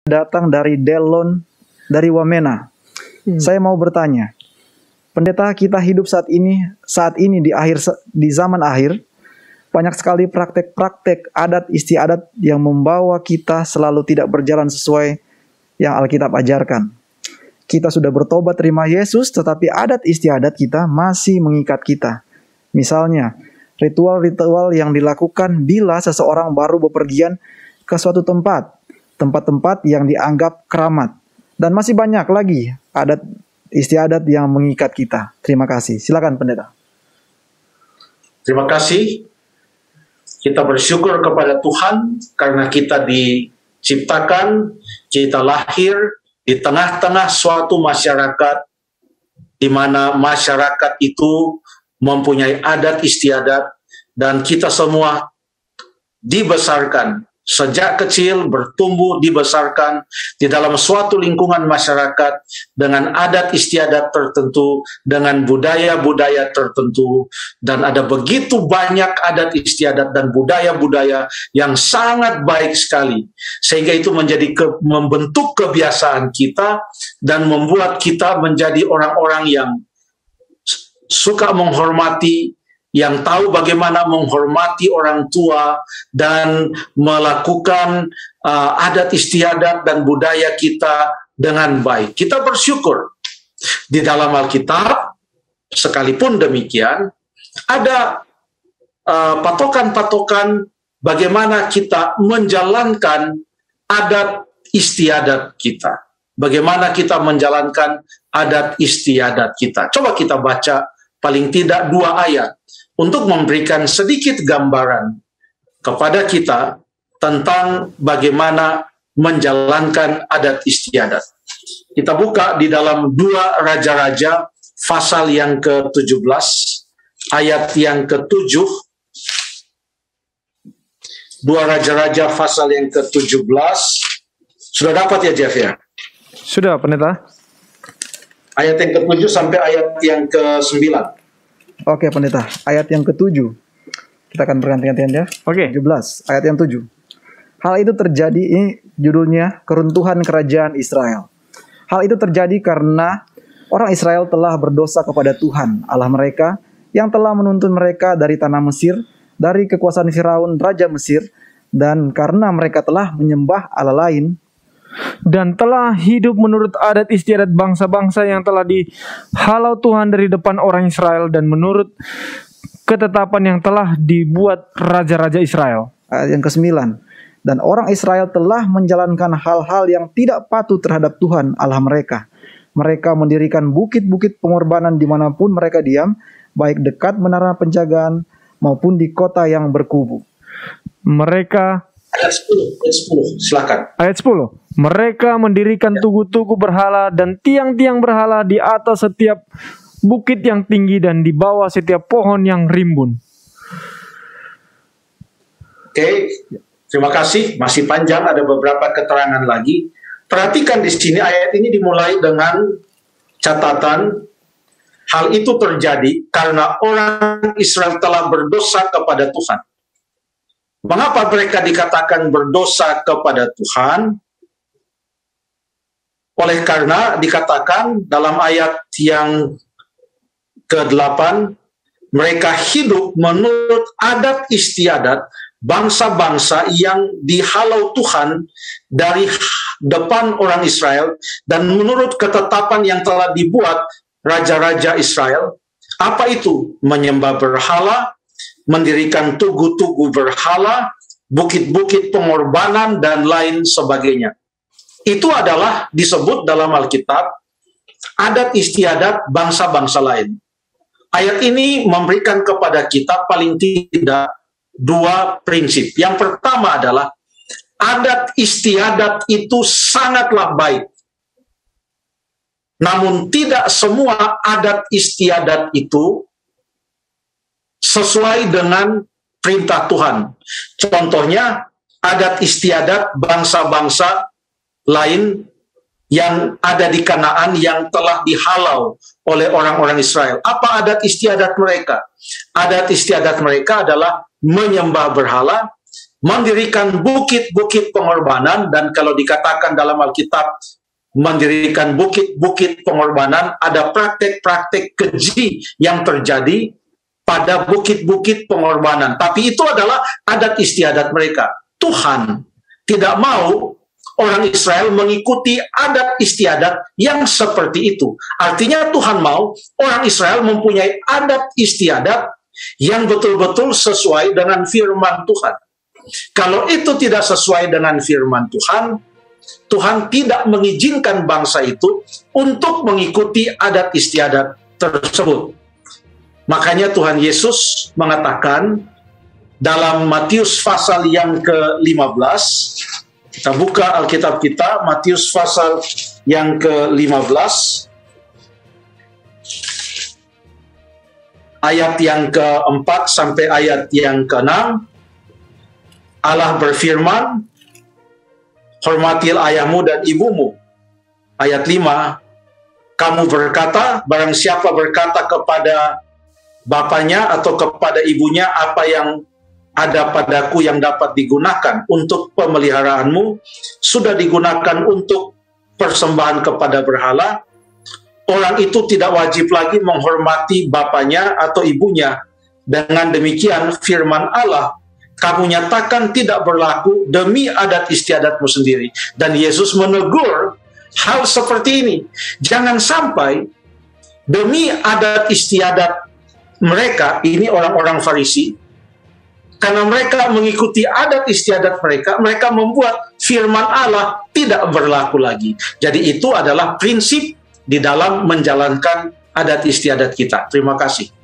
Datang dari Delon, dari Wamena. Saya mau bertanya, pendeta, kita hidup saat ini di zaman akhir, banyak sekali praktek-praktek adat istiadat yang membawa kita selalu tidak berjalan sesuai yang Alkitab ajarkan. Kita sudah bertobat terima Yesus, tetapi adat istiadat kita masih mengikat kita. Misalnya, ritual-ritual yang dilakukan bila seseorang baru bepergian ke suatu tempat-tempat yang dianggap keramat. Dan masih banyak lagi adat istiadat yang mengikat kita. Terima kasih. Silakan pendeta. Terima kasih. Kita bersyukur kepada Tuhan karena kita diciptakan, kita lahir di tengah-tengah suatu masyarakat di mana masyarakat itu mempunyai adat istiadat dan kita semua dibesarkan sejak kecil, bertumbuh, dibesarkan di dalam suatu lingkungan masyarakat dengan adat istiadat tertentu, dengan budaya-budaya tertentu, dan ada begitu banyak adat istiadat dan budaya-budaya yang sangat baik sekali, sehingga itu membentuk kebiasaan kita dan membuat kita menjadi orang-orang yang suka menghormati, yang tahu bagaimana menghormati orang tua dan melakukan adat istiadat dan budaya kita dengan baik. Kita bersyukur di dalam Alkitab, sekalipun demikian, ada patokan-patokan bagaimana kita menjalankan adat istiadat kita. Bagaimana kita menjalankan adat istiadat kita. Coba kita baca paling tidak 2 ayat untuk memberikan sedikit gambaran kepada kita tentang bagaimana menjalankan adat istiadat. Kita buka di dalam 2 Raja-Raja pasal yang ke-17, ayat yang ke-7. 2 Raja-Raja pasal yang ke-17. Sudah dapat ya, Jeff ya? Sudah, pendeta. Ayat yang ke-7 sampai ayat yang ke-9. Oke, pendeta. Ayat yang ke-7. Kita akan berganti-gantian ya. Oke. 17, ayat yang 7. Hal itu terjadi, ini judulnya Keruntuhan Kerajaan Israel. Hal itu terjadi karena orang Israel telah berdosa kepada Tuhan, Allah mereka, yang telah menuntun mereka dari tanah Mesir, dari kekuasaan Firaun, Raja Mesir, dan karena mereka telah menyembah Allah lain, dan telah hidup menurut adat istiadat bangsa-bangsa yang telah dihalau Tuhan dari depan orang Israel dan menurut ketetapan yang telah dibuat raja-raja Israel. Ayat yang ke-9. Dan orang Israel telah menjalankan hal-hal yang tidak patuh terhadap Tuhan Allah mereka. Mereka mendirikan bukit-bukit pengorbanan dimanapun mereka diam, baik dekat menara penjagaan maupun di kota yang berkubu. Mereka Ayat 10, silakan. Ayat 10. Mereka mendirikan tugu-tugu berhala dan tiang-tiang berhala di atas setiap bukit yang tinggi dan di bawah setiap pohon yang rimbun. Oke, terima kasih. Masih panjang, ada beberapa keterangan lagi. Perhatikan di sini ayat ini dimulai dengan catatan hal itu terjadi karena orang Israel telah berdosa kepada Tuhan. Mengapa mereka dikatakan berdosa kepada Tuhan? Oleh karena dikatakan dalam ayat yang ke-8, mereka hidup menurut adat istiadat bangsa-bangsa yang dihalau Tuhan dari depan orang Israel dan menurut ketetapan yang telah dibuat raja-raja Israel. Apa itu? Menyembah berhala, mendirikan tugu-tugu berhala, bukit-bukit pengorbanan, dan lain sebagainya. Itu adalah disebut dalam Alkitab adat istiadat bangsa-bangsa lain. Ayat ini memberikan kepada kita paling tidak 2 prinsip. Yang pertama adalah adat istiadat itu sangatlah baik. Namun tidak semua adat istiadat itu sesuai dengan perintah Tuhan. Contohnya, adat istiadat bangsa-bangsa lain yang ada di Kanaan yang telah dihalau oleh orang-orang Israel. Apa adat istiadat mereka? Adat istiadat mereka adalah menyembah berhala, mendirikan bukit-bukit pengorbanan, dan kalau dikatakan dalam Alkitab mendirikan bukit-bukit pengorbanan, ada praktek-praktek keji yang terjadi pada bukit-bukit pengorbanan. Tapi itu adalah adat istiadat mereka. Tuhan tidak mau orang Israel mengikuti adat istiadat yang seperti itu. Artinya Tuhan mau orang Israel mempunyai adat istiadat yang betul-betul sesuai dengan firman Tuhan. Kalau itu tidak sesuai dengan firman Tuhan, Tuhan tidak mengizinkan bangsa itu untuk mengikuti adat istiadat tersebut. Makanya Tuhan Yesus mengatakan dalam Matius pasal yang ke-15, kita buka Alkitab kita, Matius pasal yang ke-15, ayat yang ke-4 sampai ayat yang ke-6, Allah berfirman, hormatilah ayahmu dan ibumu. Ayat 5, kamu berkata, barang siapa berkata kepada bapaknya atau kepada ibunya, apa yang ada padaku yang dapat digunakan untuk pemeliharaanmu, sudah digunakan untuk persembahan kepada berhala, orang itu tidak wajib lagi menghormati bapaknya atau ibunya. Dengan demikian firman Allah kamu nyatakan tidak berlaku demi adat istiadatmu sendiri. Dan Yesus menegur hal seperti ini. Jangan sampai demi adat istiadat mereka, ini orang-orang Farisi, karena mereka mengikuti adat istiadat mereka, mereka membuat firman Allah tidak berlaku lagi. Jadi itu adalah prinsip di dalam menjalankan adat istiadat kita. Terima kasih.